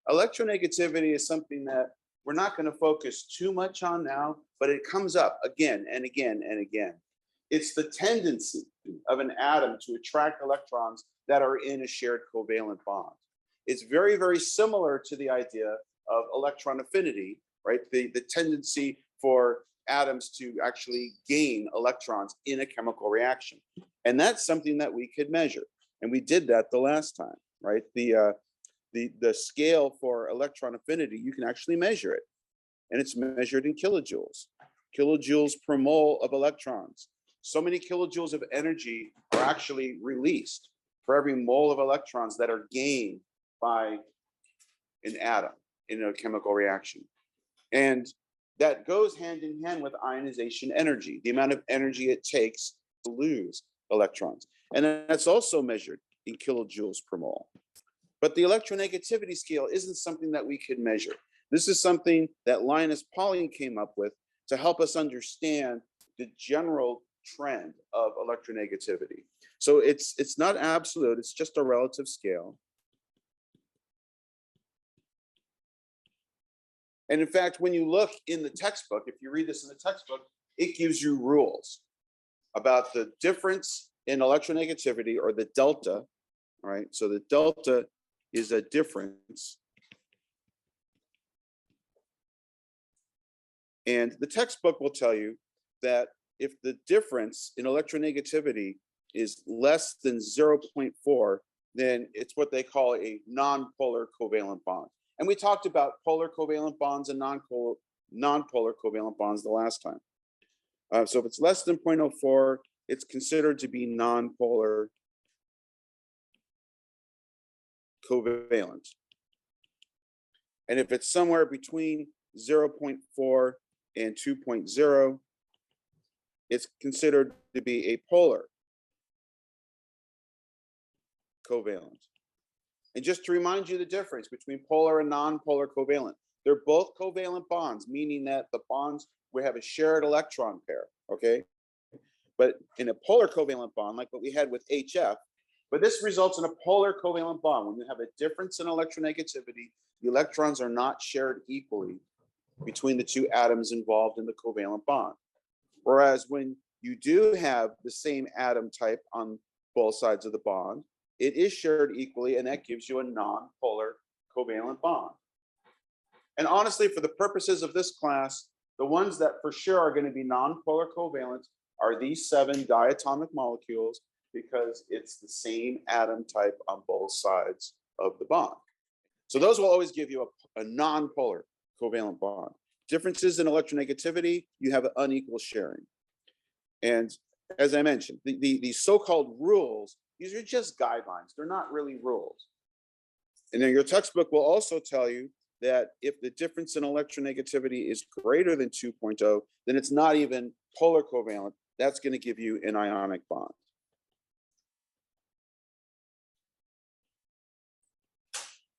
Electronegativity is something that we're not going to focus too much on now, but it comes up again and again and again. It's the tendency of an atom to attract electrons that are in a shared covalent bond. It's very, very similar to the idea of electron affinity, right? The tendency for atoms to actually gain electrons in a chemical reaction. And that's something that we could measure. And we did that the last time, right? The scale for electron affinity, you can actually measure it. And it's measured in kilojoules, kilojoules per mole of electrons. So many kilojoules of energy are actually released for every mole of electrons that are gained by an atom in a chemical reaction. And that goes hand in hand with ionization energy, the amount of energy it takes to lose electrons. And that's also measured in kilojoules per mole. But the electronegativity scale isn't something that we could measure. This is something that Linus Pauling came up with to help us understand the general trend of electronegativity. So it's not absolute, it's just a relative scale. And in fact, when you look in the textbook, if you read this in the textbook, it gives you rules about the difference in electronegativity, or the delta, all right? So the delta is a difference. And the textbook will tell you that if the difference in electronegativity is less than 0.4, then it's what they call a nonpolar covalent bond. And we talked about polar covalent bonds and nonpolar covalent bonds the last time. So if it's less than 0.04, it's considered to be nonpolar covalent. And if it's somewhere between 0.4 and 2.0, it's considered to be a polar covalent. And just to remind you the difference between polar and non-polar covalent, they're both covalent bonds, meaning that the bonds will have a shared electron pair, okay? But in a polar covalent bond, like what we had with HF, but this results in a polar covalent bond. When you have a difference in electronegativity, the electrons are not shared equally between the two atoms involved in the covalent bond. Whereas when you do have the same atom type on both sides of the bond, it is shared equally, and that gives you a non-polar covalent bond. And honestly, for the purposes of this class, the ones that for sure are going to be non-polar covalent are these 7 diatomic molecules, because it's the same atom type on both sides of the bond. So those will always give you a non-polar covalent bond. Differences in electronegativity, you have an unequal sharing. And as I mentioned, the so-called rules, these are just guidelines. They're not really rules. And then your textbook will also tell you that if the difference in electronegativity is greater than 2.0, then it's not even polar covalent. That's going to give you an ionic bond.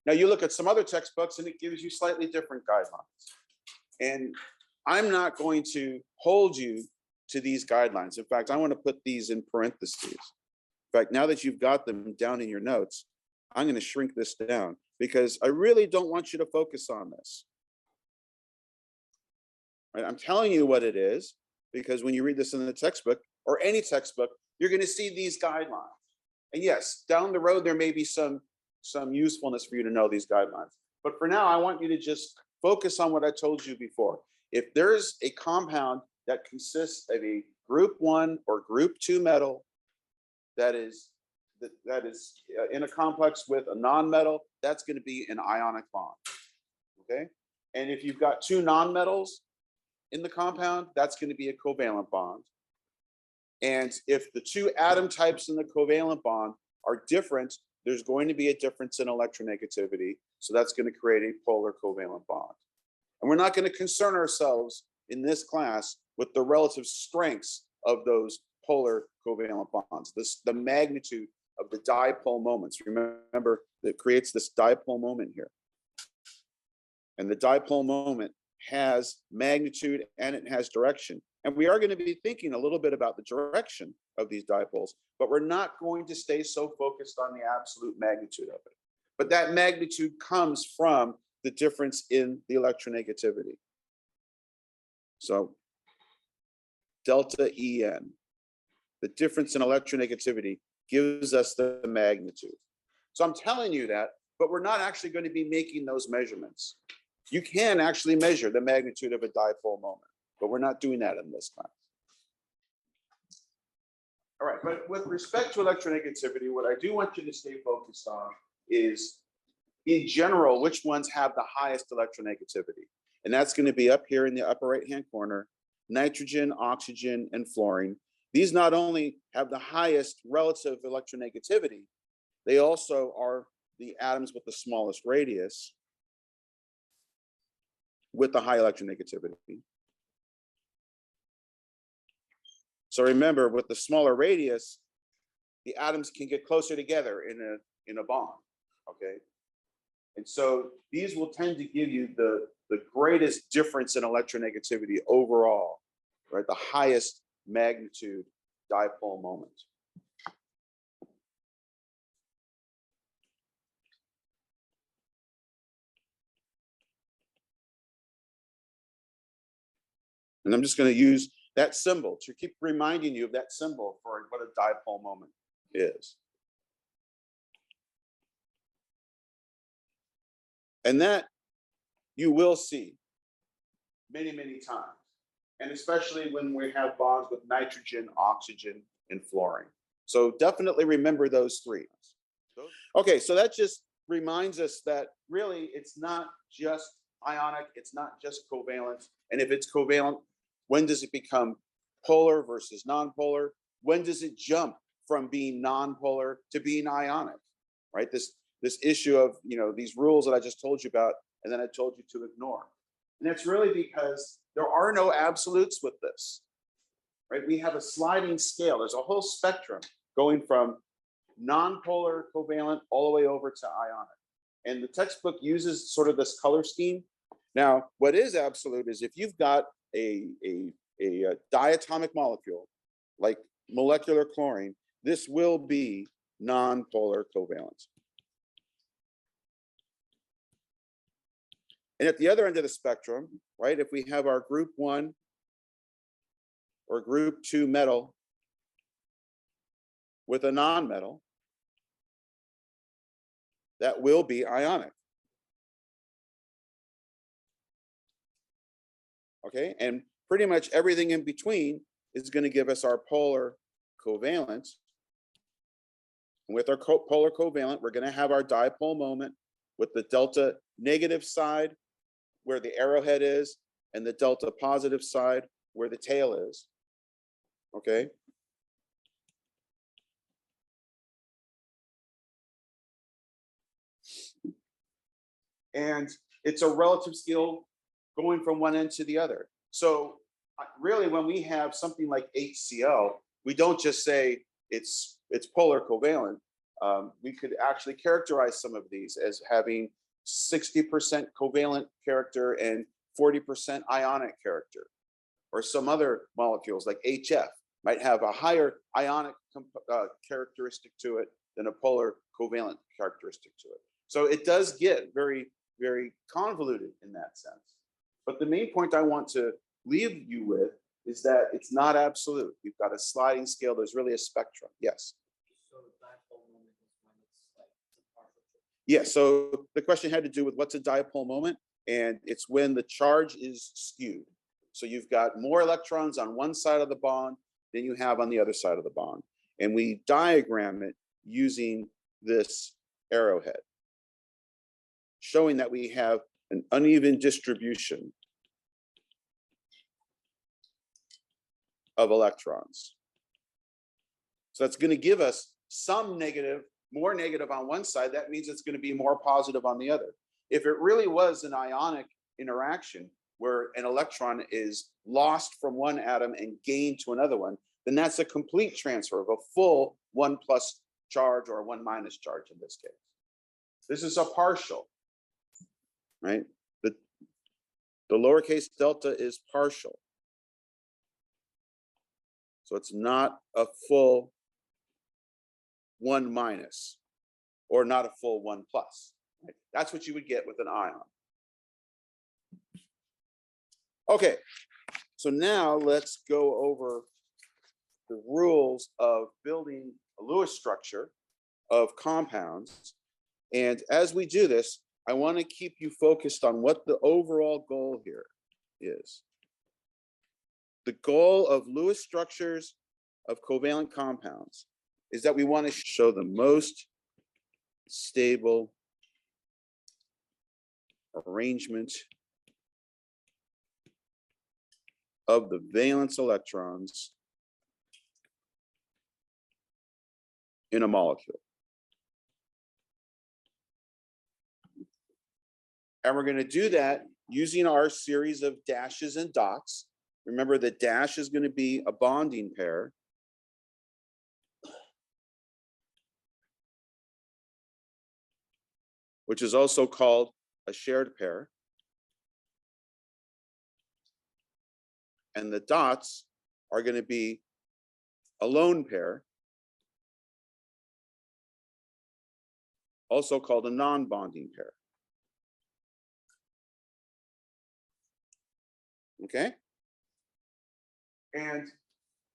Now you look at some other textbooks and it gives you slightly different guidelines. And I'm not going to hold you to these guidelines. In fact, I want to put these in parentheses. In fact, now that you've got them down in your notes, I'm going to shrink this down because I really don't want you to focus on this. Right? I'm telling you what it is, because when you read this in the textbook or any textbook, you're going to see these guidelines. And yes, down the road, there may be some usefulness for you to know these guidelines. But for now, I want you to just focus on what I told you before. If there's a compound that consists of a group 1 or group 2 metal that is in a complex with a non-metal, that's going to be an ionic bond, okay? And if you've got 2 nonmetals in the compound, that's going to be a covalent bond. And if the 2 atom types in the covalent bond are different, there's going to be a difference in electronegativity. So that's going to create a polar covalent bond. And we're not going to concern ourselves in this class with the relative strengths of those polar covalent bonds, the magnitude of the dipole moments. Remember, that creates this dipole moment here. And the dipole moment has magnitude and it has direction. And we are going to be thinking a little bit about the direction of these dipoles, but we're not going to stay so focused on the absolute magnitude of it. But that magnitude comes from the difference in the electronegativity. So delta En, the difference in electronegativity gives us the magnitude. So I'm telling you that, but we're not actually going to be making those measurements. You can actually measure the magnitude of a dipole moment, but we're not doing that in this class. All right, but with respect to electronegativity, what I do want you to stay focused on is, in general, which ones have the highest electronegativity. And that's going to be up here in the upper right-hand corner: nitrogen, oxygen, and fluorine. These not only have the highest relative electronegativity, they also are the atoms with the smallest radius with the high electronegativity. So remember, with the smaller radius, the atoms can get closer together in a bond, okay? And so these will tend to give you the greatest difference in electronegativity overall, right? The highest magnitude dipole moment. And I'm just going to use that symbol to keep reminding you of that symbol for what a dipole moment is. And that you will see many, many times. And especially when we have bonds with nitrogen, oxygen, and fluorine. So definitely remember those three. Okay, so that just reminds us that really it's not just ionic, it's not just covalent. And if it's covalent, when does it become polar versus nonpolar? When does it jump from being nonpolar to being ionic, right? This issue of, these rules that I just told you about, and then I told you to ignore. And that's really because there are no absolutes with this, right? We have a sliding scale. There's a whole spectrum going from nonpolar covalent all the way over to ionic. And the textbook uses sort of this color scheme. Now, what is absolute is if you've got a diatomic molecule like molecular chlorine, this will be nonpolar covalent. And at the other end of the spectrum, right, if we have our group 1 or group 2 metal with a nonmetal, that will be ionic. Okay, and pretty much everything in between is going to give us our polar covalent. And with our polar covalent, we're going to have our dipole moment with the delta negative side where the arrowhead is, and the delta positive side where the tail is. Okay. And it's a relative scale going from one end to the other. So really, when we have something like HCl, we don't just say it's polar covalent. We could actually characterize some of these as having 60% covalent character and 40% ionic character. Or some other molecules like HF might have a higher ionic characteristic to it than a polar covalent characteristic to it. So it does get very, very convoluted in that sense. But the main point I want to leave you with is that it's not absolute. We've got a sliding scale. There's really a spectrum. Yes. So the dipole moment is when it's like a partial. Yeah. So the question had to do with what's a dipole moment, and it's when the charge is skewed. So you've got more electrons on one side of the bond than you have on the other side of the bond. And we diagram it using this arrowhead, showing that we have an uneven distribution of electrons. So that's going to give us some negative, more negative on one side. That means it's going to be more positive on the other. If it really was an ionic interaction where an electron is lost from one atom and gained to another one, then that's a complete transfer of a full 1+ charge or 1- charge in this case. This is a partial, right? The lowercase delta is partial. So it's not a full 1-. or not a full 1+. Right? That's what you would get with an ion. Okay, so now let's go over the rules of building a Lewis structure of compounds. And as we do this, I want to keep you focused on what the overall goal here is. The goal of Lewis structures of covalent compounds is that we want to show the most stable arrangement of the valence electrons in a molecule. And we're going to do that using our series of dashes and dots. Remember, the dash is going to be a bonding pair. Which is also called a shared pair. And the dots are going to be a lone pair, also called a non-bonding pair. Okay? And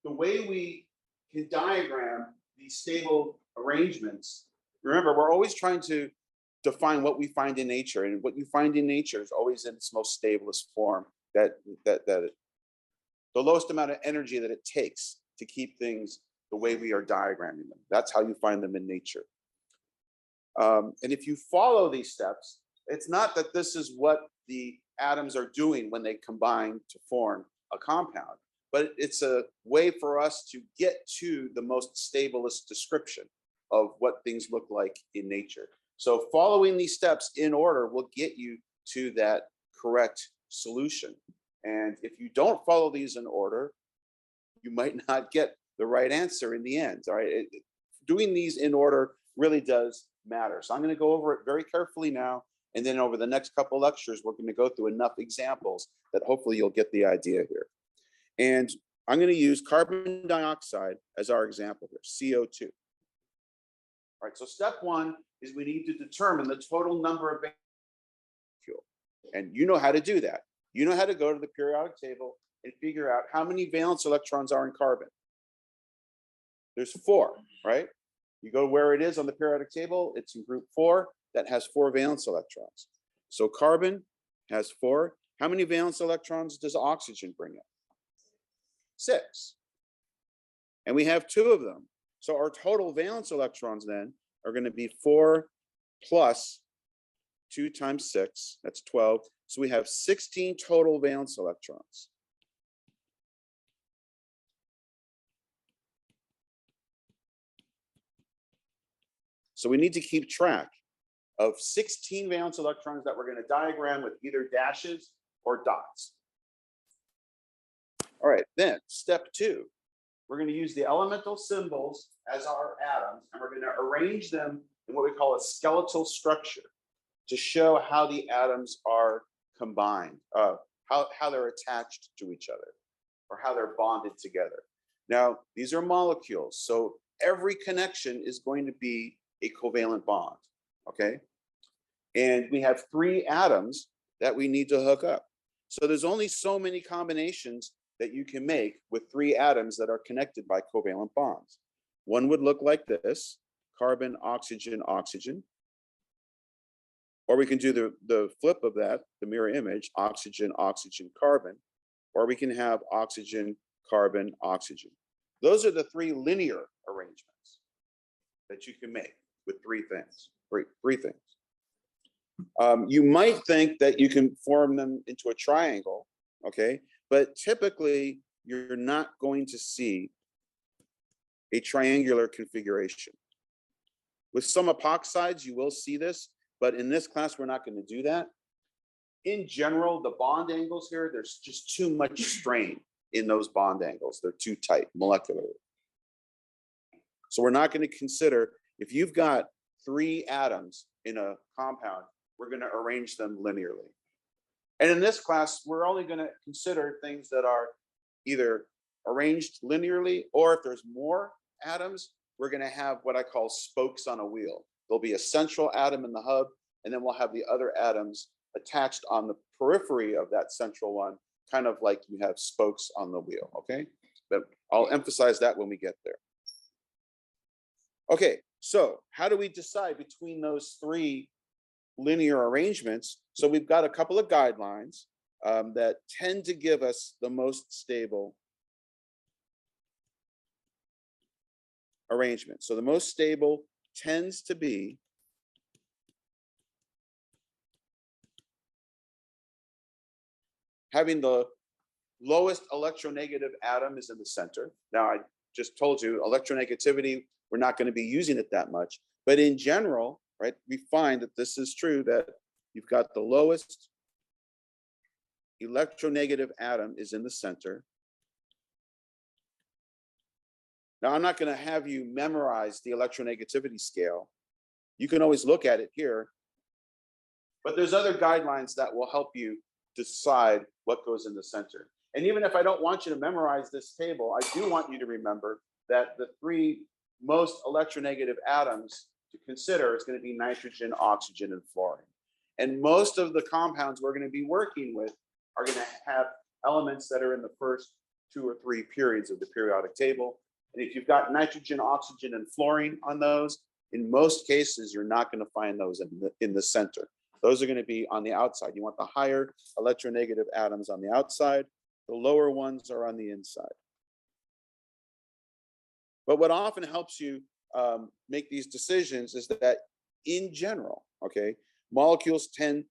the way we can diagram these stable arrangements, remember, we're always trying to define what we find in nature, and what you find in nature is always in its most stablest form, the lowest amount of energy that it takes to keep things the way we are diagramming them. That's how you find them in nature. And if you follow these steps, it's not that this is what the atoms are doing when they combine to form a compound, but it's a way for us to get to the most stablest description of what things look like in nature. So following these steps in order will get you to that correct solution. And if you don't follow these in order, you might not get the right answer in the end. All right, doing these in order really does matter. So I'm going to go over it very carefully now, and then over the next couple lectures, we're going to go through enough examples that hopefully you'll get the idea here. And I'm going to use carbon dioxide as our example here, CO2. All right, so step one is we need to determine the total number of molecules. And you know how to do that. You know how to go to the periodic table and figure out how many valence electrons are in carbon. There's 4, right? You go where it is on the periodic table, it's in group 4, that has 4 valence electrons. So carbon has 4. How many valence electrons does oxygen bring in? 6. And we have 2 of them. So our total valence electrons then are going to be 4 plus 2 times 6, that's 12. So we have 16 total valence electrons. So we need to keep track of 16 valence electrons that we're going to diagram with either dashes or dots. All right, then step 2, we're going to use the elemental symbols as our atoms, and we're going to arrange them in what we call a skeletal structure to show how the atoms are combined, how they're attached to each other, or how they're bonded together. Now, these are molecules, so every connection is going to be a covalent bond, okay? And we have 3 atoms that we need to hook up. So there's only so many combinations that you can make with 3 atoms that are connected by covalent bonds. One would look like this: carbon, oxygen, oxygen. Or we can do the flip of that, the mirror image, oxygen, oxygen, carbon. Or we can have oxygen, carbon, oxygen. Those are the 3 linear arrangements that you can make with 3 things, three things. You might think that you can form them into a triangle, okay? But typically, you're not going to see a triangular configuration. With some epoxides, you will see this, but in this class, we're not going to do that. In general, the bond angles here, there's just too much strain in those bond angles. They're too tight molecularly. So we're not going to consider, if you've got 3 atoms in a compound, we're going to arrange them linearly. And in this class, we're only going to consider things that are either arranged linearly, or if there's more atoms, we're going to have what I call spokes on a wheel. There'll be a central atom in the hub, and then we'll have the other atoms attached on the periphery of that central one, kind of like you have spokes on the wheel, okay? But I'll emphasize that when we get there. Okay, so how do we decide between those three linear arrangements? So we've got a couple of guidelines that tend to give us the most stable arrangement. So the most stable tends to be having the lowest electronegative atom is in the center. Now, I just told you electronegativity, we're not going to be using it that much, but in general, right, we find that this is true, that you've got the lowest electronegative atom is in the center. Now, I'm not going to have you memorize the electronegativity scale. You can always look at it here, but there's other guidelines that will help you decide what goes in the center. And even if I don't want you to memorize this table, I do want you to remember that the three most electronegative atoms to consider is going to be nitrogen, oxygen, and fluorine. And most of the compounds we're going to be working with are going to have elements that are in the first 2 or 3 periods of the periodic table. And if you've got nitrogen, oxygen, and fluorine on those, in most cases, you're not going to find those in the center. Those are going to be on the outside. You want the higher electronegative atoms on the outside. The lower ones are on the inside. But what often helps you make these decisions is that in general, okay, molecules tend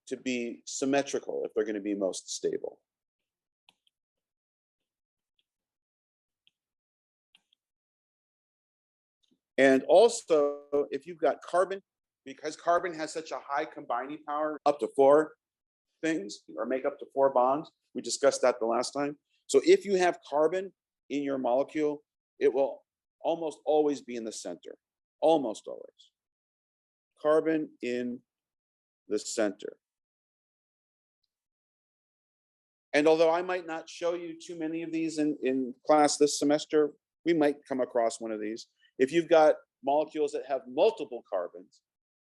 to be symmetrical if they're going to be most stable. And also, if you've got carbon, because carbon has such a high combining power, up to 4 things, or make up to 4 bonds. We discussed that the last time. So if you have carbon in your molecule, it will almost always be in the center, almost always. Carbon in the center. And although I might not show you too many of these in class this semester, we might come across one of these. If you've got molecules that have multiple carbons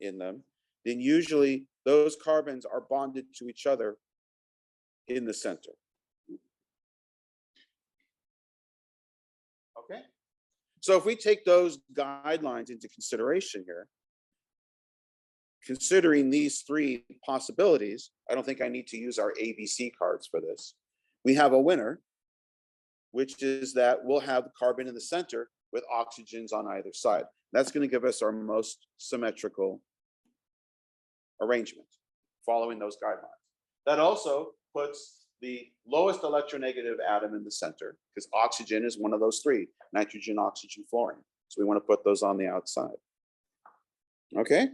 in them, then usually those carbons are bonded to each other in the center. Okay? So if we take those guidelines into consideration here, considering these 3 possibilities, I don't think I need to use our ABC cards for this. We have a winner, which is that we'll have carbon in the center with oxygens on either side. That's going to give us our most symmetrical arrangement following those guidelines. That also puts the lowest electronegative atom in the center, because oxygen is one of those 3, nitrogen, oxygen, fluorine. So we want to put those on the outside. Okay?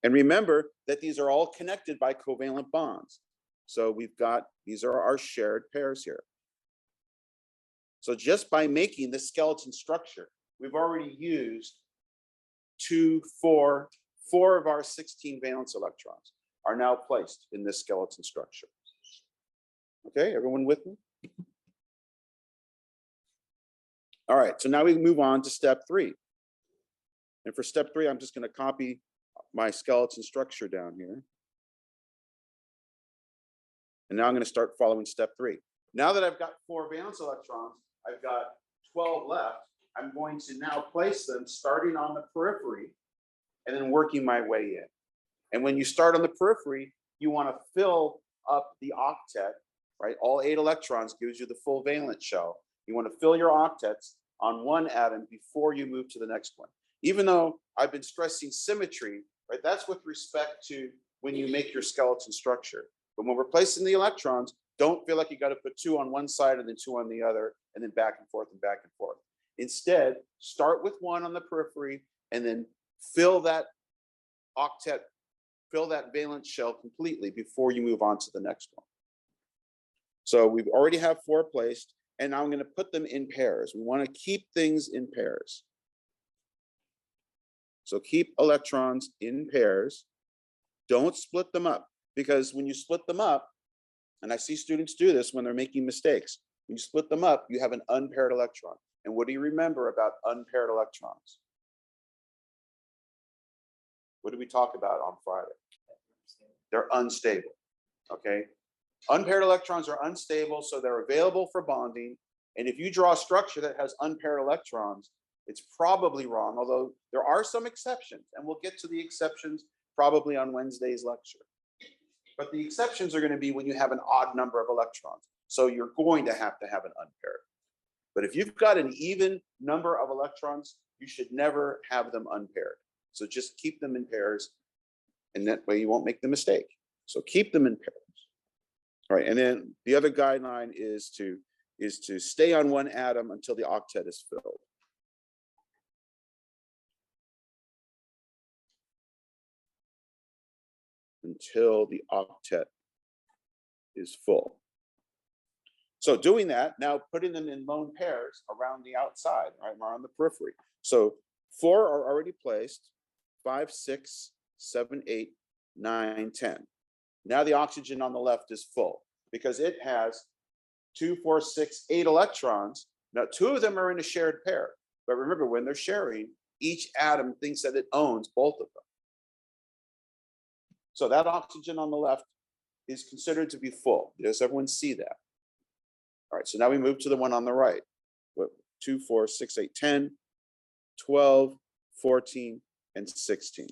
And remember that these are all connected by covalent bonds. So we've got, these are our shared pairs here. So just by making this skeleton structure, we've already used 4 of our 16 valence electrons are now placed in this skeleton structure. Okay, everyone with me? All right, so now we move on to step 3. And for step 3, I'm just going to copy my skeleton structure down here. And now I'm going to start following step 3. Now that I've got 4 valence electrons, I've got 12 left. I'm going to now place them starting on the periphery and then working my way in. And when you start on the periphery, you want to fill up the octet, right? All 8 electrons gives you the full valence shell. You want to fill your octets on one atom before you move to the next one. Even though I've been stressing symmetry, right? That's with respect to when you make your skeleton structure. But when we're placing the electrons, don't feel like you got to put 2 on one side and then 2 on the other, and then back and forth and back and forth. Instead, start with 1 on the periphery and then fill that octet, fill that valence shell completely before you move on to the next one. So we already have 4 placed, and now I'm going to put them in pairs. We want to keep things in pairs. So keep electrons in pairs. Don't split them up, because when you split them up, and I see students do this when they're making mistakes, when you split them up, you have an unpaired electron. And what do you remember about unpaired electrons? What did we talk about on Friday? They're unstable, okay? Unpaired electrons are unstable, so they're available for bonding. And if you draw a structure that has unpaired electrons, it's probably wrong, although there are some exceptions, and we'll get to the exceptions probably on Wednesday's lecture. But the exceptions are going to be when you have an odd number of electrons. So you're going to have an unpaired. But if you've got an even number of electrons, you should never have them unpaired. So just keep them in pairs, and that way you won't make the mistake. So keep them in pairs. All right, and then the other guideline is to stay on one atom until the octet is filled. Until the octet is full. So doing that, now putting them in lone pairs around the outside, right, around the periphery. So 4 are already placed, 5, 6, 7, 8, 9, 10. Now the oxygen on the left is full because it has 2, 4, 6, 8 electrons. Now 2 of them are in a shared pair, but remember, when they're sharing, each atom thinks that it owns both of them. So that oxygen on the left is considered to be full. Does everyone see that? All right, so now we move to the one on the right. 2, 4, 6, 8, 10, 12, 14, and 16.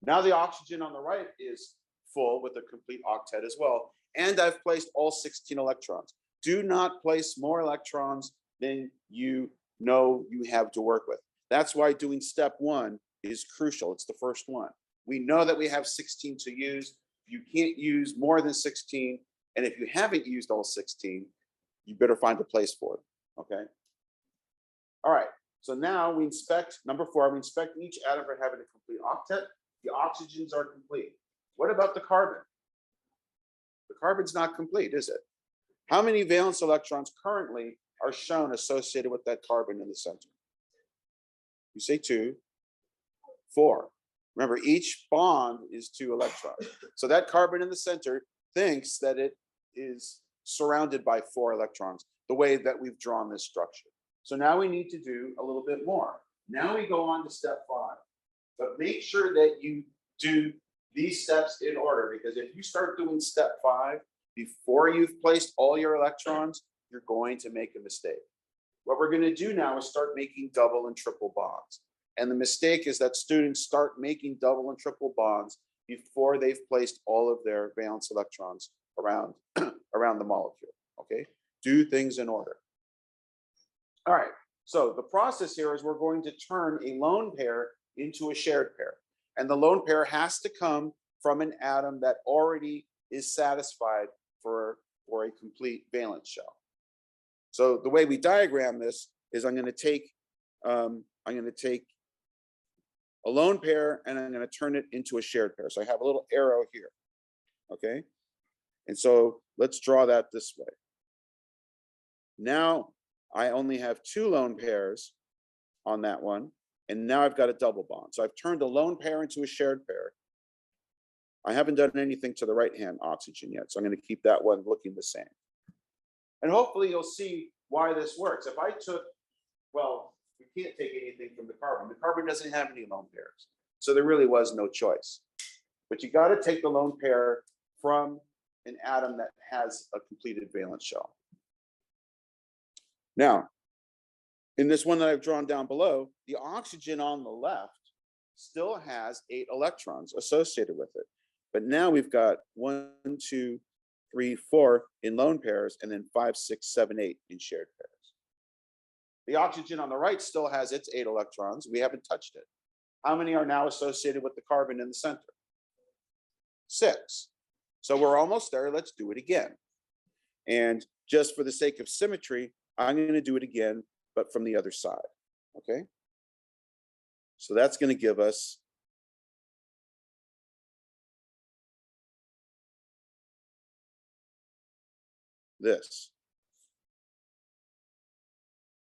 Now the oxygen on the right is full with a complete octet as well. And I've placed all 16 electrons. Do not place more electrons than you know you have to work with. That's why doing step 1 is crucial. It's the first one. We know that we have 16 to use. You can't use more than 16. And if you haven't used all 16, you better find a place for it, okay? All right, so now we inspect, number 4, we inspect each atom for having a complete octet. The oxygens are complete. What about the carbon? The carbon's not complete, is it? How many valence electrons currently are shown associated with that carbon in the center? You say 2, 4. Remember, each bond is 2 electrons. So that carbon in the center thinks that it is surrounded by 4 electrons, the way that we've drawn this structure. So now we need to do a little bit more. Now we go on to step 5. But make sure that you do these steps in order, because if you start doing step 5 before you've placed all your electrons, you're going to make a mistake. What we're going to do now is start making double and triple bonds. And the mistake is that students start making double and triple bonds before they've placed all of their valence electrons around, around the molecule, okay? Do things in order. All right, so the process here is we're going to turn a lone pair into a shared pair. And the lone pair has to come from an atom that already is satisfied for a complete valence shell. So the way we diagram this is I'm going to take a lone pair and I'm going to turn it into a shared pair. So I have a little arrow here, okay? And so let's draw that this way. Now I only have 2 lone pairs on that one, and now I've got a double bond. So I've turned a lone pair into a shared pair. I haven't done anything to the right-hand oxygen yet, so I'm going to keep that one looking the same. And hopefully you'll see why this works. If I took, well, we can't take anything from the carbon. The carbon doesn't have any lone pairs, so there really was no choice. But you got to take the lone pair from an atom that has a completed valence shell. Now, in this one that I've drawn down below, the oxygen on the left still has 8 electrons associated with it. But now we've got 1, 2, 3, 4 in lone pairs, and then 5, 6, 7, 8 in shared pairs. The oxygen on the right still has its 8 electrons. We haven't touched it. How many are now associated with the carbon in the center? 6. So we're almost there. Let's do it again. And just for the sake of symmetry, I'm going to do it again, but from the other side, okay? So that's going to give us this.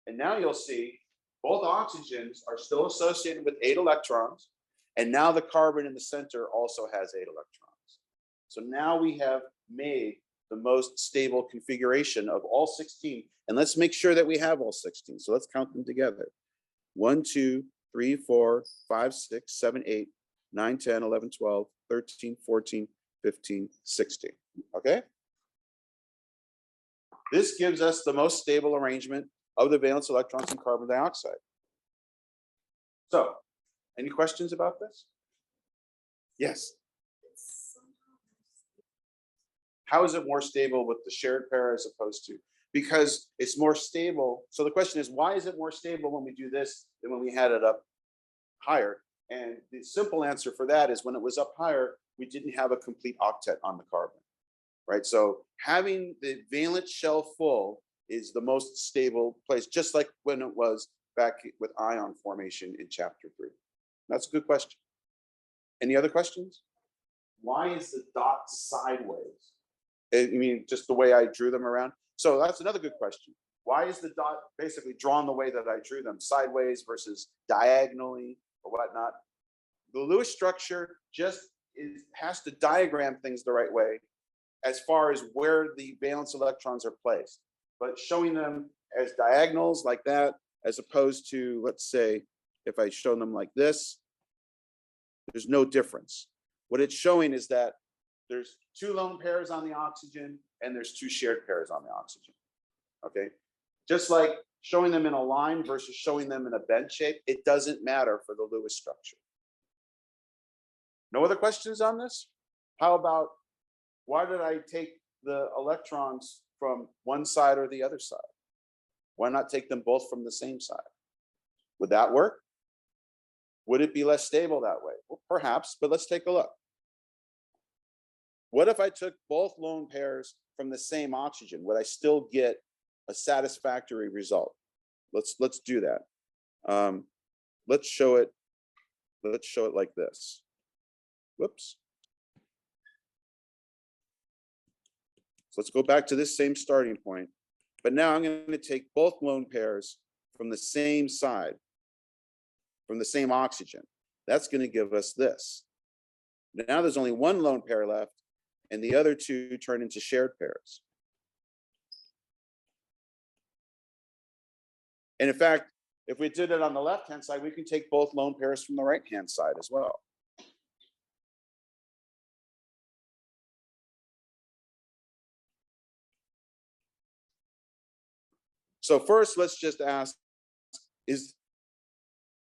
And now you'll see both oxygens are still associated with 8 electrons, and now the carbon in the center also has 8 electrons. So now we have made the most stable configuration of all 16. And let's make sure that we have all 16. So let's count them together. 1, 2, 3, 4, 5, 6, 7, 8, 9, 10, 11, 12, 13, 14, 15, 16. Okay? This gives us the most stable arrangement of the valence electrons in carbon dioxide. So, any questions about this? Yes. How is it more stable with the shared pair as opposed to? Because it's more stable. So the question is, why is it more stable when we do this than when we had it up higher? And the simple answer for that is when it was up higher, we didn't have a complete octet on the carbon, right? So having the valence shell full is the most stable place, just like when it was back with ion formation in chapter 3. That's a good question. Any other questions? Why is the dot sideways? I mean, just the way I drew them around. So that's another good question. Why is the dot basically drawn the way that I drew them, sideways versus diagonally or whatnot? The Lewis structure just has to diagram things the right way as far as where the valence electrons are placed. But showing them as diagonals like that, as opposed to, let's say, if I show them like this, there's no difference. What it's showing is that there's 2 lone pairs on the oxygen and there's 2 shared pairs on the oxygen. Okay, just like showing them in a line versus showing them in a bend shape, it doesn't matter for the Lewis structure. No other questions on this? How about, why did I take the electrons from one side or the other side? Why not take them both from the same side? Would that work? Would it be less stable that way? Well, perhaps, but let's take a look. What if I took both lone pairs from the same oxygen? Would I still get a satisfactory result? Let's do that. Let's show it like this. Whoops. So let's go back to this same starting point. But now I'm going to take both lone pairs from the same side, from the same oxygen. That's going to give us this. Now there's only one lone pair left, and the other 2 turn into shared pairs. And in fact, if we did it on the left-hand side, we can take both lone pairs from the right-hand side as well. So first, let's just ask, is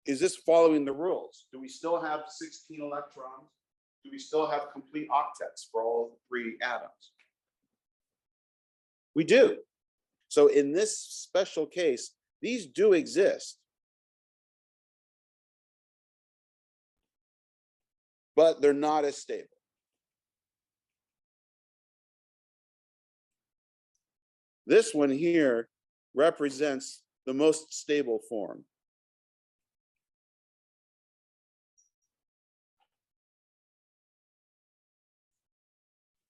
this following the rules? Do we still have 16 electrons? Do we still have complete octets for all 3 atoms? We do. So in this special case, these do exist. But they're not as stable. This one here represents the most stable form.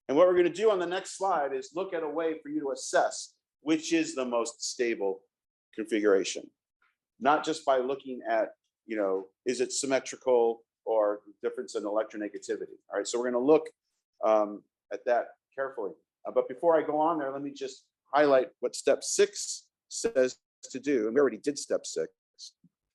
And what we're going to do on the next slide is look at a way for you to assess which is the most stable configuration. Not just by looking at, is it symmetrical or difference in electronegativity. All right, so we're going to look at that carefully. But before I go on there, let me just highlight what step 6 says to do. And we already did step 6.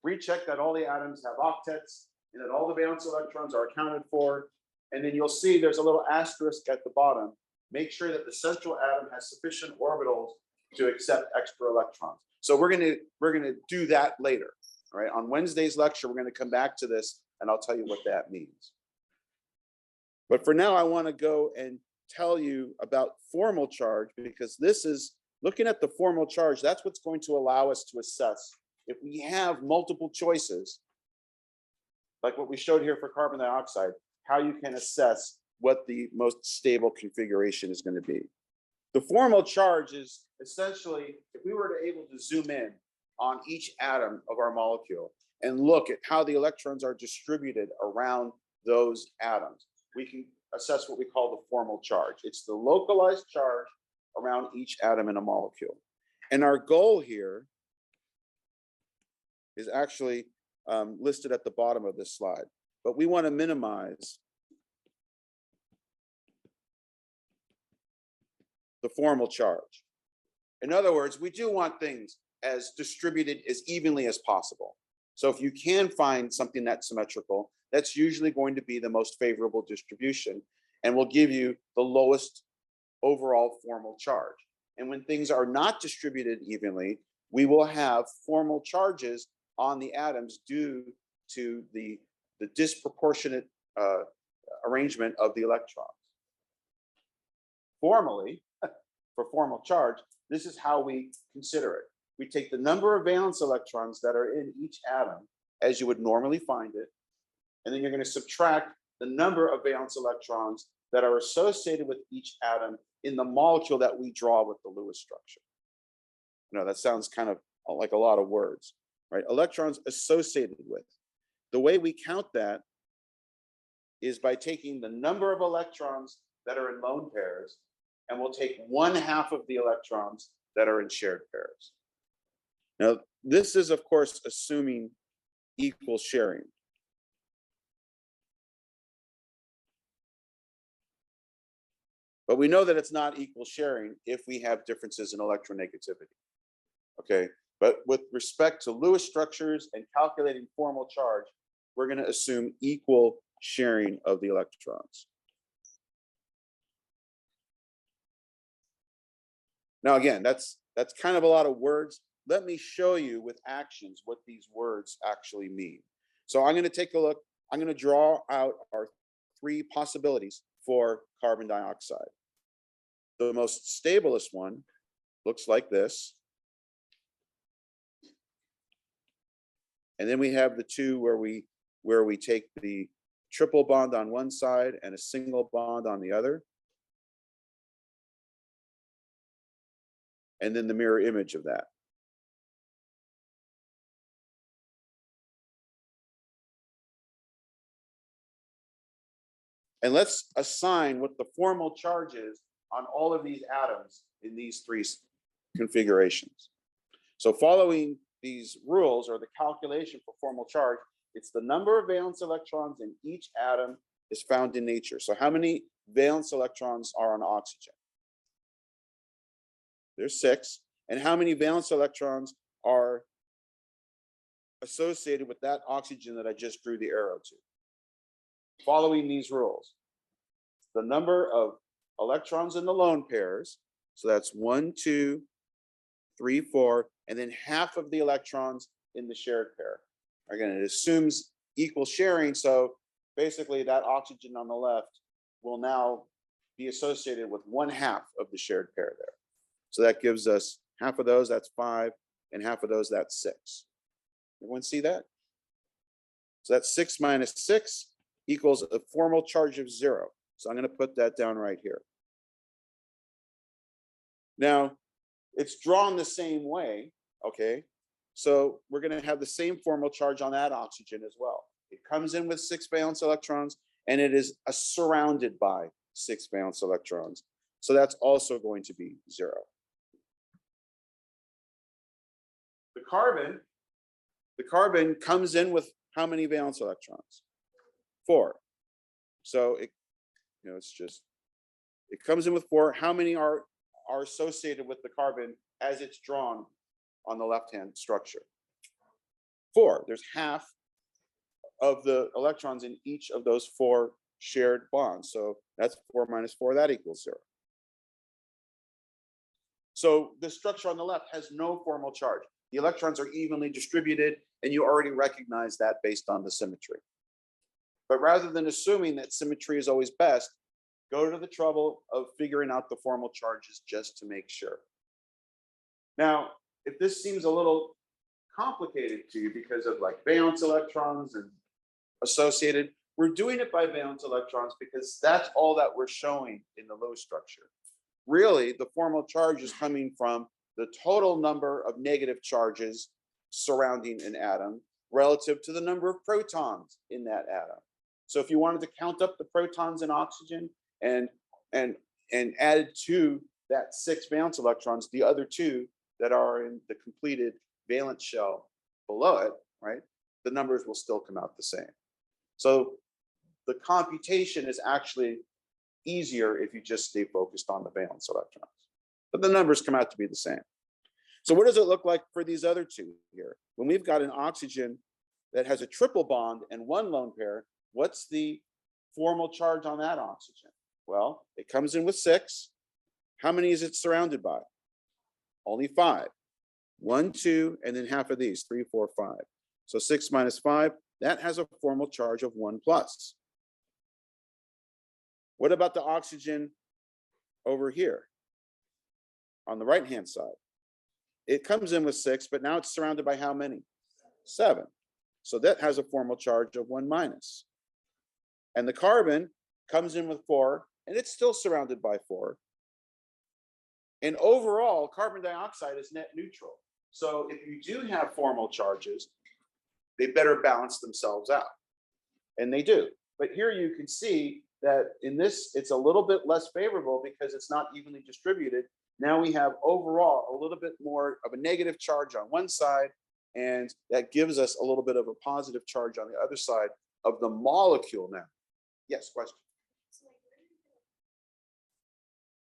Recheck that all the atoms have octets and that all the valence electrons are accounted for. And then you'll see there's a little asterisk at the bottom. Make sure that the central atom has sufficient orbitals to accept extra electrons. So we're gonna do that later. All right. On Wednesday's lecture, we're going to come back to this and I'll tell you what that means. But for now, I want to go and tell you about formal charge, because this is looking at the formal charge. That's what's going to allow us to assess if we have multiple choices, like what we showed here for carbon dioxide, how you can assess what the most stable configuration is going to be. The formal charge is essentially, if we were to able to zoom in on each atom of our molecule and look at how the electrons are distributed around those atoms, we can assess what we call the formal charge. It's the localized charge around each atom in a molecule. And our goal here is actually listed at the bottom of this slide, but we want to minimize the formal charge. In other words, we do want things as distributed as evenly as possible. So if you can find something that's symmetrical, that's usually going to be the most favorable distribution and will give you the lowest overall formal charge. And when things are not distributed evenly, we will have formal charges on the atoms due to the disproportionate arrangement of the electrons. Formally, for formal charge, this is how we consider it. We take the number of valence electrons that are in each atom, as you would normally find it, and then you're going to subtract the number of valence electrons that are associated with each atom in the molecule that we draw with the Lewis structure. You know, that sounds kind of like a lot of words, right? Electrons associated with. The way we count that is by taking the number of electrons that are in lone pairs, and we'll take 1/2 of the electrons that are in shared pairs. Now, this is, of course, assuming equal sharing. But we know that it's not equal sharing if we have differences in electronegativity. Okay, but with respect to Lewis structures and calculating formal charge, we're going to assume equal sharing of the electrons. Now, again, that's kind of a lot of words. Let me show you with actions what these words actually mean. So I'm going to take a look. I'm going to draw out our 3 possibilities for carbon dioxide. The most stablest one looks like this. And then we have the 2 where we take the triple bond on one side and a single bond on the other. And then the mirror image of that. And let's assign what the formal charge is on all of these atoms in these 3 configurations. So following these rules, or the calculation for formal charge, it's the number of valence electrons in each atom is found in nature. So how many valence electrons are on oxygen? There's 6. And how many valence electrons are associated with that oxygen that I just drew the arrow to? Following these rules, the number of electrons in the lone pairs, so that's 1, 2, 3, 4, and then 1/2 of the electrons in the shared pair. Again, it assumes equal sharing, so basically that oxygen on the left will now be associated with 1/2 of the shared pair there. So that gives us 1/2 of those, that's 5, and 1/2 of those, that's 6. Everyone see that? So that's 6 minus 6 equals a formal charge of 0. So I'm going to put that down right here. Now, it's drawn the same way, okay? So we're going to have the same formal charge on that oxygen as well. It comes in with 6 valence electrons, and it is surrounded by 6 valence electrons. So that's also going to be 0. The carbon comes in with how many valence electrons? 4. So it comes in with 4. How many are associated with the carbon as it's drawn on the left-hand structure? 4. There's 1/2 of the electrons in each of those 4 shared bonds. So that's 4 minus 4, that equals 0. So the structure on the left has no formal charge. The electrons are evenly distributed, and you already recognize that based on the symmetry. But rather than assuming that symmetry is always best, go to the trouble of figuring out the formal charges just to make sure. Now, if this seems a little complicated to you because of like valence electrons and associated, we're doing it by valence electrons because that's all that we're showing in the Lewis structure. Really, the formal charge is coming from the total number of negative charges surrounding an atom relative to the number of protons in that atom. So if you wanted to count up the protons in oxygen and add to that 6 valence electrons, the other 2 that are in the completed valence shell below it, right? The numbers will still come out the same. So the computation is actually easier if you just stay focused on the valence electrons. But the numbers come out to be the same. So what does it look like for these other 2 here? When we've got an oxygen that has a triple bond and one lone pair, what's the formal charge on that oxygen? Well, it comes in with 6. How many is it surrounded by? Only 5. 1, 2, and then half of these, 3, 4, 5. So 6 minus 5, that has a formal charge of 1 plus. What about the oxygen over here on the right-hand side? It comes in with 6, but now it's surrounded by how many? 7. So that has a formal charge of 1 minus. And the carbon comes in with 4, and it's still surrounded by 4. And overall, carbon dioxide is net neutral. So if you do have formal charges, they better balance themselves out. And they do. But here you can see that in this, it's a little bit less favorable because it's not evenly distributed. Now we have overall a little bit more of a negative charge on one side, and that gives us a little bit of a positive charge on the other side of the molecule now. Yes, question.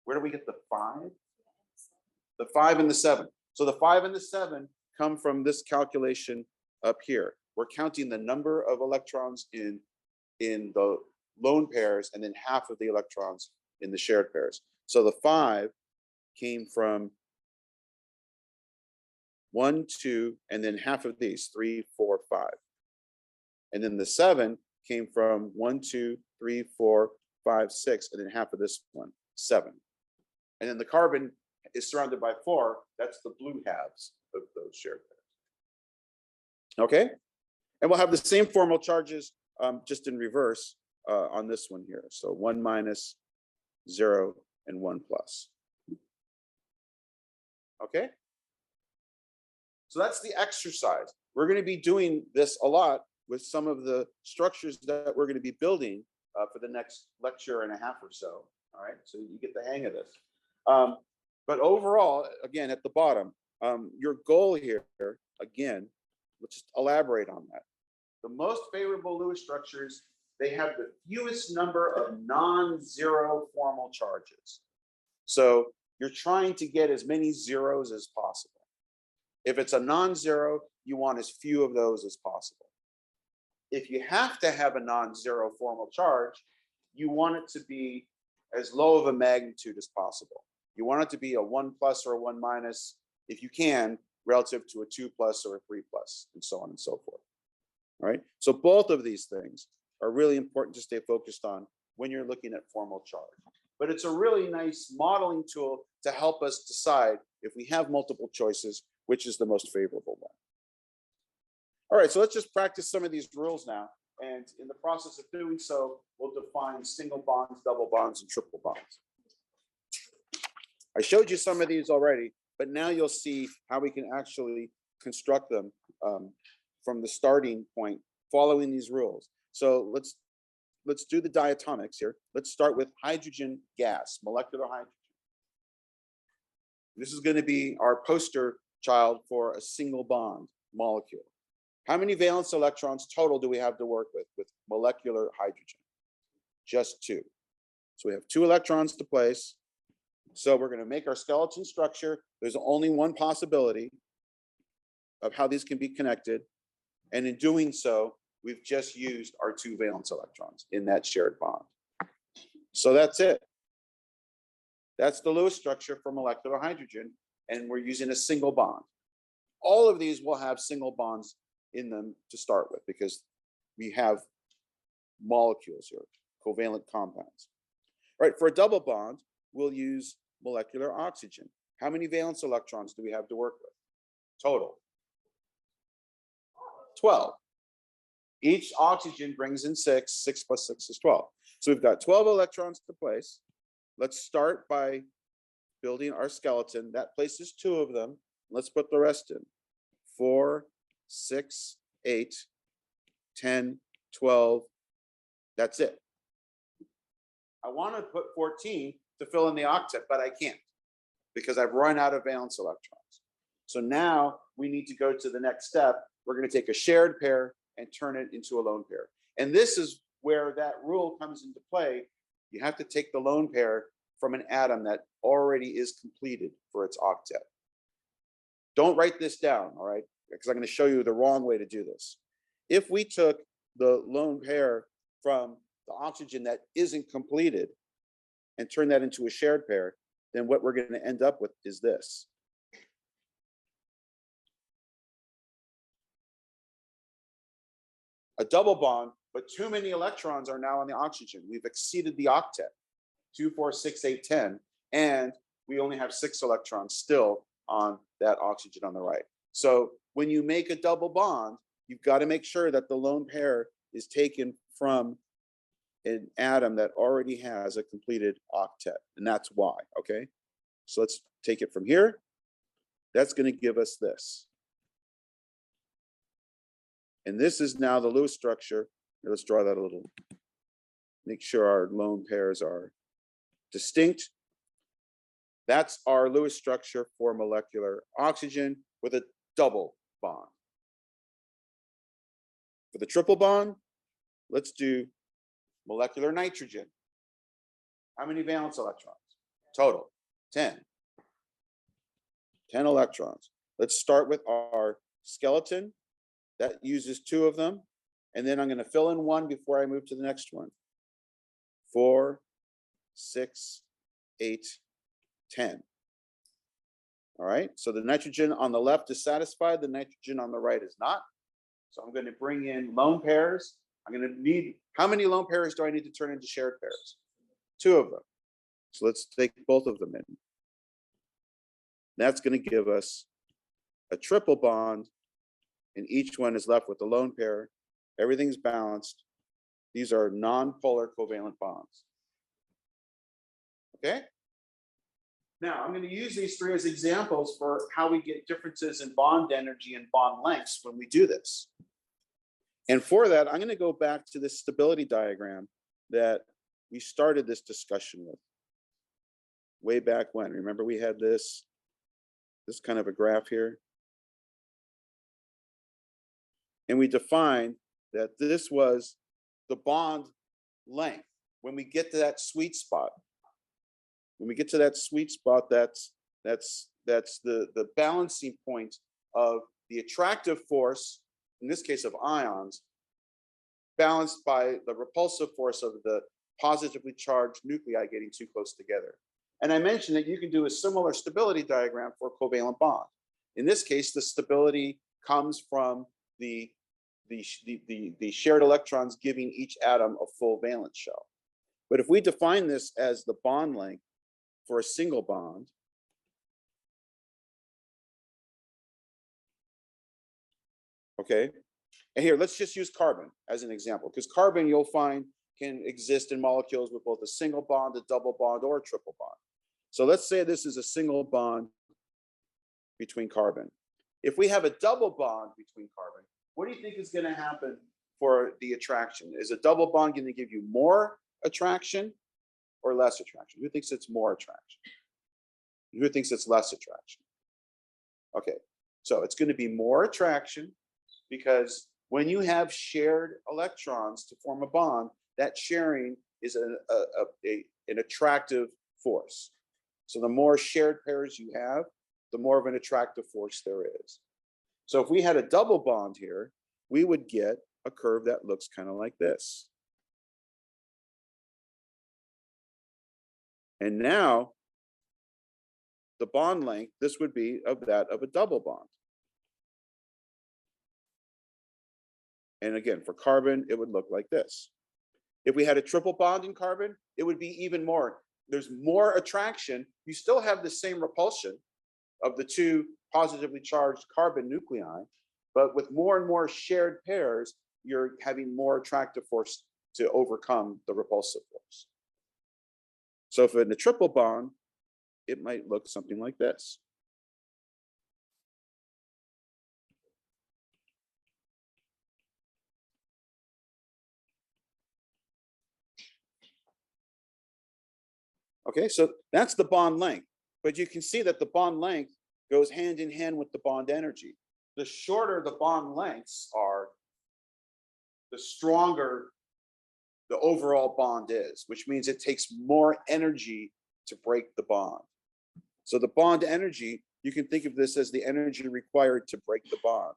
Where do we get the 5? The 5 and the 7. So the 5 and the 7 come from this calculation up here. We're counting the number of electrons in the lone pairs and then half of the electrons in the shared pairs. So the 5 came from 1, 2, and then half of these, 3, 4, 5. And then the 7 came from 1, 2, 3, 4, 5, 6, and then half of this one, 7. And then the carbon is surrounded by 4. That's the blue halves of those shared pairs. Okay? And we'll have the same formal charges just in reverse on this one here. So 1 minus, 0, and 1 plus. Okay? So that's the exercise. We're going to be doing this a lot with some of the structures that we're going to be building for the next lecture and a half or so. All right, so you get the hang of this. But overall, again, at the bottom, your goal here, again, let's just elaborate on that. The most favorable Lewis structures, they have the fewest number of non-zero formal charges. So you're trying to get as many zeros as possible. If it's a non-zero, you want as few of those as possible. If you have to have a non-zero formal charge, you want it to be as low of a magnitude as possible. You want it to be a 1 plus or a 1 minus, if you can, relative to a 2 plus or a 3 plus, and so on and so forth. All right. So both of these things are really important to stay focused on when you're looking at formal charge. But it's a really nice modeling tool to help us decide if we have multiple choices, which is the most favorable one. All right, so let's just practice some of these rules now. And in the process of doing so, we'll define single bonds, double bonds, and triple bonds. I showed you some of these already, but now you'll see how we can actually construct them from the starting point following these rules. So let's do the diatomics here. Let's start with hydrogen gas, molecular hydrogen. This is going to be our poster child for a single bond molecule. How many valence electrons total do we have to work with molecular hydrogen? Just 2. So we have 2 electrons to place. So we're going to make our skeleton structure. There's only one possibility of how these can be connected. And in doing so, we've just used our 2 valence electrons in that shared bond. So that's it. That's the Lewis structure for molecular hydrogen. And we're using a single bond. All of these will have single bonds in them to start with because we have molecules here, covalent compounds. All right, for a double bond, we'll use molecular oxygen. How many valence electrons do we have to work with? Total. 12. Each oxygen brings in 6. 6 plus 6 is 12. So we've got 12 electrons to place. Let's start by building our skeleton. That places 2 of them. Let's put the rest in. 4, 6, 8, 10, 12. That's it. I want to put 14 to fill in the octet, but I can't because I've run out of valence electrons. So now we need to go to the next step. We're going to take a shared pair and turn it into a lone pair. And this is where that rule comes into play. You have to take the lone pair from an atom that already is completed for its octet. Don't write this down, all right? Because I'm going to show you the wrong way to do this. If we took the lone pair from the oxygen that isn't completed and turn that into a shared pair, then what we're going to end up with is this. A double bond, but too many electrons are now on the oxygen. We've exceeded the octet, 2, 4, 6, 8, 10, and we only have 6 electrons still on that oxygen on the right. So when you make a double bond, you've got to make sure that the lone pair is taken from an atom that already has a completed octet, and that's why, okay? So let's take it from here. That's going to give us this. And this is now the Lewis structure. Let's draw that a little. Make sure our lone pairs are distinct. That's our Lewis structure for molecular oxygen with a double bond. For the triple bond, let's do molecular nitrogen. How many valence electrons? Total, 10. 10 electrons. Let's start with our skeleton. That uses 2 of them. And then I'm going to fill in 1 before I move to the next one. 4, 6, 8, 10. All right, so the nitrogen on the left is satisfied, the nitrogen on the right is not. So I'm going to bring in lone pairs. I'm going to need, how many lone pairs do I need to turn into shared pairs? 2 of them. So let's take both of them in. That's going to give us a triple bond, and each one is left with a lone pair. Everything's balanced. These are non-polar covalent bonds. Okay? Now, I'm going to use these 3 as examples for how we get differences in bond energy and bond lengths when we do this. And for that, I'm going to go back to this stability diagram that we started this discussion with way back when. Remember, we had this kind of a graph here. And we defined that this was the bond length. When we get to that sweet spot, that's the balancing point of the attractive force, in this case of ions, balanced by the repulsive force of the positively charged nuclei getting too close together. And I mentioned that you can do a similar stability diagram for a covalent bond. In this case, the stability comes from the shared electrons giving each atom a full valence shell. But if we define this as the bond length for a single bond, okay, and here let's just use carbon as an example, because carbon you'll find can exist in molecules with both a single bond, a double bond, or a triple bond. So let's say this is a single bond between carbon. If we have a double bond between carbon, what do you think is going to happen for the attraction? Is a double bond going to give you more attraction or less attraction? Who thinks it's more attraction? Who thinks it's less attraction? Okay, so it's going to be more attraction because when you have shared electrons to form a bond, that sharing is an attractive force. So the more shared pairs you have, the more of an attractive force there is. So if we had a double bond here, we would get a curve that looks kind of like this. And now the bond length, this would be of that of a double bond. And again, for carbon, it would look like this. If we had a triple bond in carbon, it would be even more. There's more attraction. You still have the same repulsion of the 2 positively charged carbon nuclei, but with more and more shared pairs, you're having more attractive force to overcome the repulsive force. So if in a triple bond, it might look something like this. Okay, so that's the bond length, but you can see that the bond length goes hand in hand with the bond energy. The shorter the bond lengths are, the stronger the overall bond is, which means it takes more energy to break the bond. So the bond energy, you can think of this as the energy required to break the bond.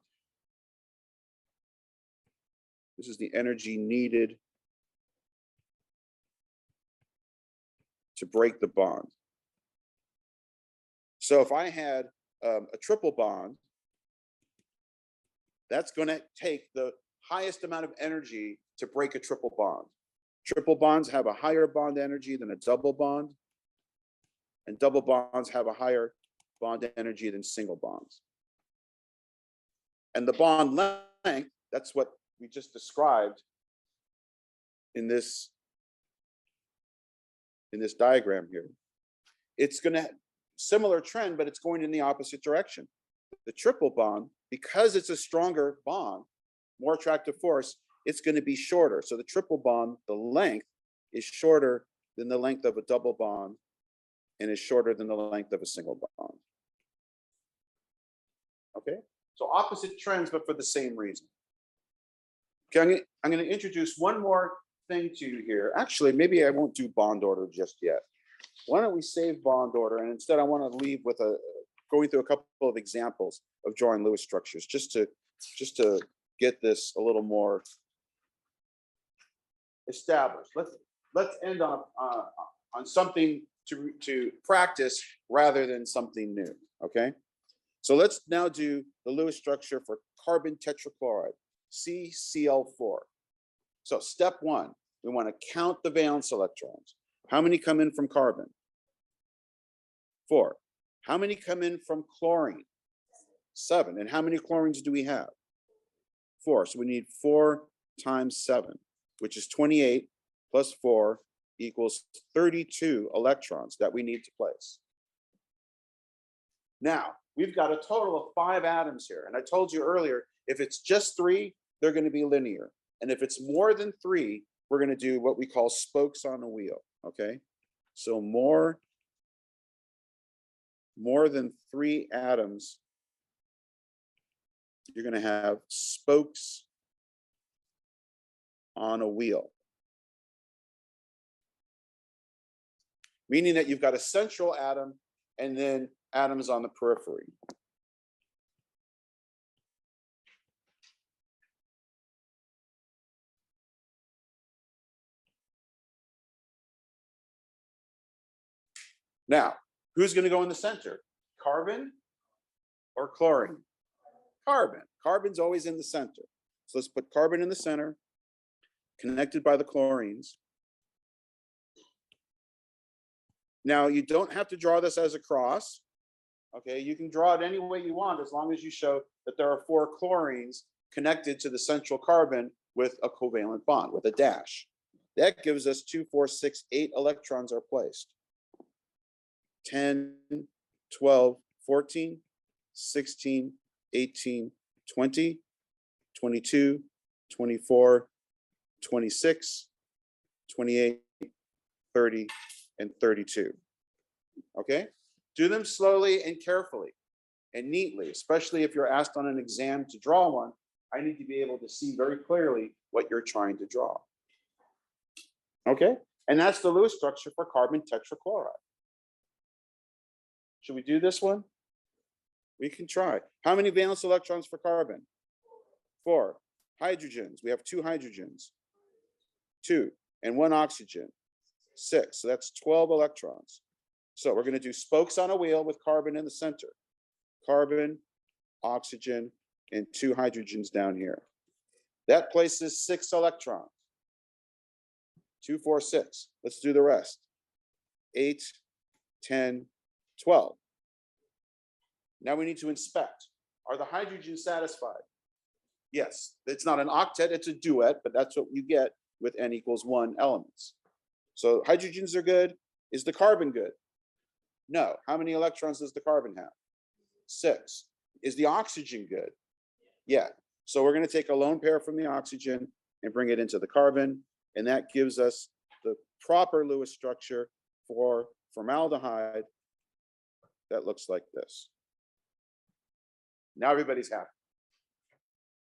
This is the energy needed to break the bond. So if I had a triple bond, that's going to take the highest amount of energy to break a triple bond. Triple bonds have a higher bond energy than a double bond, and double bonds have a higher bond energy than single bonds. And the bond length, that's what we just described in this diagram here. It's going to similar trend, but it's going in the opposite direction. The triple bond, because it's a stronger bond, more attractive force, it's going to be shorter. So the triple bond, the length is shorter than the length of a double bond and is shorter than the length of a single bond. Okay, so opposite trends, but for the same reason. Okay, I'm going to introduce one more thing to you here. Actually, maybe I won't do bond order just yet. Why don't we save bond order, and instead I want to leave with going through a couple of examples of drawing Lewis structures, just to get this a little more established. Let's end on something to practice rather than something new. Okay, so let's now do the Lewis structure for carbon tetrachloride, CCl4. So step one, we want to count the valence electrons. How many come in from carbon? 4. How many come in from chlorine? 7. And how many chlorines do we have? 4. So we need 4 times 7, which is 28 plus 4 equals 32 electrons that we need to place. Now, we've got a total of 5 atoms here. And I told you earlier, if it's just 3, they're going to be linear. And if it's more than 3, we're going to do what we call spokes on a wheel. Okay, so more than 3 atoms, you're going to have spokes on a wheel, meaning that you've got a central atom and then atoms on the periphery. Now, who's going to go in the center? Carbon or chlorine? Carbon. Carbon's always in the center. So let's put carbon in the center, connected by the chlorines. Now, you don't have to draw this as a cross. Okay, you can draw it any way you want as long as you show that there are 4 chlorines connected to the central carbon with a covalent bond, with a dash. That gives us 2, 4, 6, 8 electrons are placed. 10, 12, 14, 16, 18, 20, 22, 24, 26, 28, 30, and 32. Okay? Do them slowly and carefully and neatly, especially if you're asked on an exam to draw one. I need to be able to see very clearly what you're trying to draw. Okay? And that's the Lewis structure for carbon tetrachloride. Should we do this one? We can try. How many valence electrons for carbon? 4. Hydrogens. We have 2 hydrogens. 2. And 1 oxygen. 6. So that's 12 electrons. So we're going to do spokes on a wheel with carbon in the center. Carbon, oxygen, and 2 hydrogens down here. That places 6 electrons. 2, 4, 6. Let's do the rest. 8, 10, 12. Now we need to inspect. Are the hydrogens satisfied? Yes. It's not an octet, it's a duet, but that's what you get with n equals 1 elements. So hydrogens are good. Is the carbon good? No. How many electrons does the carbon have? 6. Is the oxygen good? Yeah. So we're going to take a lone pair from the oxygen and bring it into the carbon, and that gives us the proper Lewis structure for formaldehyde that looks like this. Now everybody's happy.